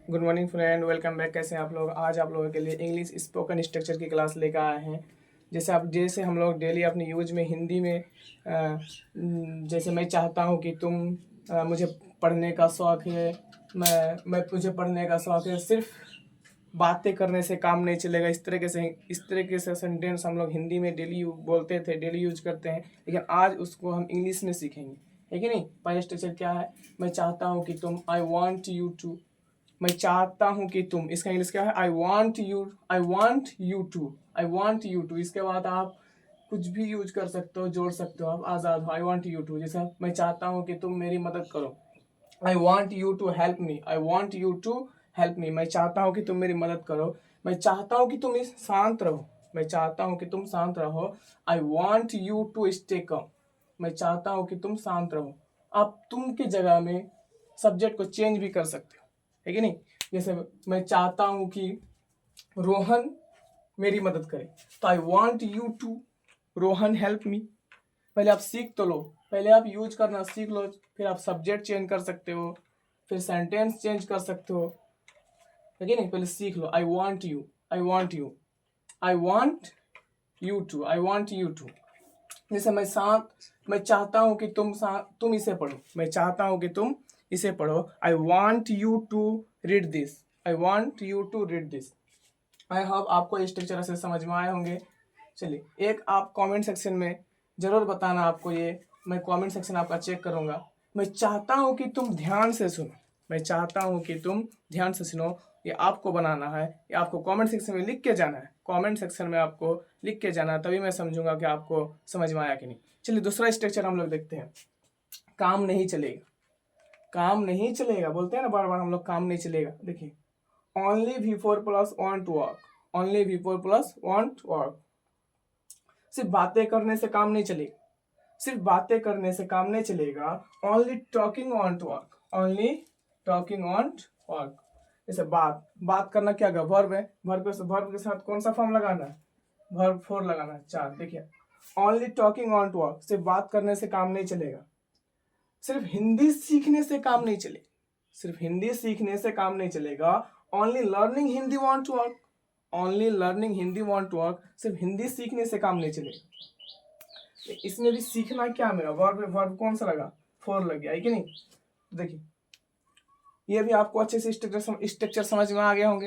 Good morning friend, welcome back. कैसे हैं आप लोग? आज आप लोगों के लिए इंग्लिश स्पोकन स्ट्रक्चर की क्लास लेकर आए हैं। जैसे हम लोग डेली अपने यूज में हिंदी में जैसे मैं चाहता हूँ कि तुम मुझे पढ़ने का शौक़ है, मैं मुझे पढ़ने का शौक़ है। सिर्फ बातें करने से काम नहीं चलेगा। इस तरीके से सेंटेंस हम लोग हिंदी में डेली बोलते थे, डेली यूज करते हैं, लेकिन आज उसको हम इंग्लिश में सीखेंगे, है कि नहीं? पहला स्ट्रक्चर क्या है? मैं चाहता हूँ कि तुम, आई वॉन्ट यू टू। मैं चाहता हूँ कि तुम, इसका इंग्लिश क्या है? I want you, I want you to, I want you to. इसके बाद आप कुछ भी यूज कर सकते हो, जोड़ सकते हो, आप आज़ाद हो। आई वॉन्ट यू टू, जैसे मैं चाहता हूँ कि तुम मेरी मदद करो। I want you to help me, I want you to help me. मैं चाहता हूँ कि तुम मेरी मदद करो। मैं चाहता हूँ कि तुम शांत रहो। मैं चाहता हूँ कि तुम शांत रहो। I want you to stay calm. मैं चाहता हूँ कि तुम शांत रहो। आप तुम की जगह में सब्जेक्ट को चेंज भी कर सकते हो, है कि नहीं? जैसे मैं चाहता हूँ कि रोहन मेरी मदद करे, तो I want you to Rohan help me. पहले आप सीख तो लो, पहले आप यूज करना सीख लो, फिर आप सब्जेक्ट चेंज कर सकते हो, फिर सेंटेंस चेंज कर सकते हो, है कि नहीं? पहले सीख लो। I want you, I want you, I want you to, I want you to. जैसे मैं चाहता हूँ कि तुम इसे पढ़ो। मैं चाहता हूँ कि तुम इसे पढ़ो। I want you to read this, I want you to read this. I hope आपको ये स्ट्रक्चर से समझ में आए होंगे। चलिए, एक आप कमेंट सेक्शन में ज़रूर बताना आपको ये, मैं कमेंट सेक्शन आपका चेक करूँगा। मैं चाहता हूँ कि तुम ध्यान से सुनो। मैं चाहता हूँ कि तुम ध्यान से सुनो। ये आपको बनाना है, ये आपको कमेंट सेक्शन में लिख के जाना है। कमेंट सेक्शन में आपको लिख के जाना है, तभी मैं समझूंगा कि आपको समझ में आया कि नहीं। चलिए, दूसरा स्ट्रक्चर हम लोग देखते हैं। काम नहीं चलेगा, काम नहीं चलेगा बोलते हैं ना बार बार हम लोग, काम नहीं चलेगा। देखिए, only V4 plus want work, only V4 plus want work. सिर्फ बातें करने से काम नहीं चलेगा, सिर्फ बातें करने से काम नहीं चलेगा। Only talking want work, only talking want work. जैसे बात करना क्या होगा? वर्ब है, वर्ब के साथ कौन सा फॉर्म लगाना है? वर्ब 4 लगाना है, 4। देखिए, ओनली टॉकिंग वांट वर्क, सिर्फ बात करने से काम नहीं चलेगा। सिर्फ हिंदी सीखने से काम नहीं चलेगा, सिर्फ हिंदी सीखने से काम नहीं चलेगा। Only learning Hindi want to work, only learning Hindi want to work. सिर्फ हिंदी सीखने से काम नहीं चलेगा। इसमें भी सीखना क्या मेरा? वर्ब कौन सा लगा? 4 लग गया, है कि नहीं? देखिए, ये भी आपको अच्छे से स्ट्रक्चर समझ में आ गए होंगे।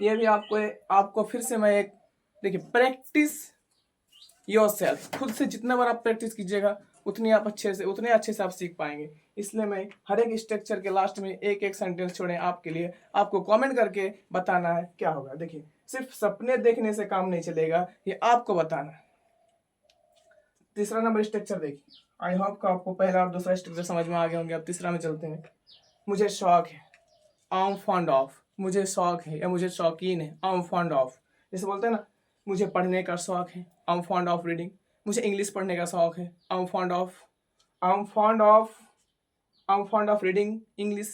ये भी आपको फिर से मैं एक, देखिए, प्रैक्टिस योरसेल्फ। खुद से जितना बार आप प्रैक्टिस कीजिएगा उतने अच्छे से आप सीख पाएंगे। इसलिए मैं हर एक स्ट्रक्चर के लास्ट में एक एक सेंटेंस छोड़े आपके लिए, आपको कमेंट करके बताना है क्या होगा। देखिए, सिर्फ सपने देखने से काम नहीं चलेगा, ये आपको बताना है। तीसरा नंबर स्ट्रक्चर देखिए। आई होप का आपको पहला और दूसरा स्ट्रक्चर समझ में आ गए होंगे। अब तीसरा में चलते हैं। मुझे शौक है, आई एम फॉन्ड ऑफ। मुझे शौक है या मुझे शौकीन है, आई एम फॉन्ड ऑफ। जैसे बोलते हैं ना, मुझे पढ़ने का शौक है, I am fond of reading. मुझे इंग्लिश पढ़ने का शौक है, I am fond of, I am fond of, I am fond of reading English.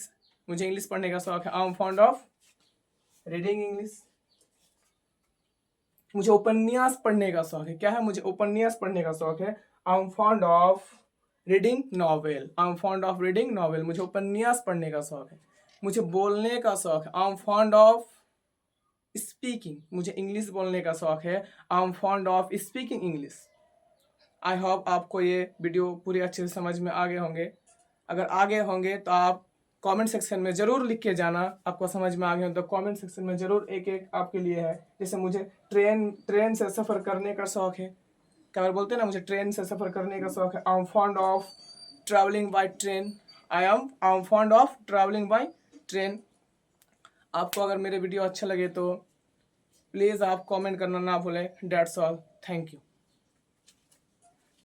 मुझे इंग्लिश पढ़ने का शौक है, I am fond of reading English. मुझे उपन्यास पढ़ने का शौक है। क्या है? मुझे उपन्यास पढ़ने का शौक है, I am fond of reading novel, I am fond of reading novel. मुझे उपन्यास पढ़ने का शौक है। मुझे बोलने का शौक है, I am fond of speaking. मुझे इंग्लिश बोलने का शौक है, I am fond of speaking English. I hope आपको ये वीडियो पूरी अच्छे से समझ में आ गए होंगे। अगर आगे होंगे तो आप कमेंट सेक्शन में ज़रूर लिख के जाना। आपको समझ में आ गए हो तो कमेंट सेक्शन में ज़रूर एक एक आपके लिए है। जैसे मुझे ट्रेन से सफ़र करने का शौक है। क्या बार बोलते हैं ना, मुझे ट्रेन से सफ़र करने का शौक है, I am fond of travelling by train. I am fond of travelling by train. आपको अगर मेरे वीडियो अच्छा लगे तो प्लीज़ आप कमेंट करना ना भूलें। That's all, thank you.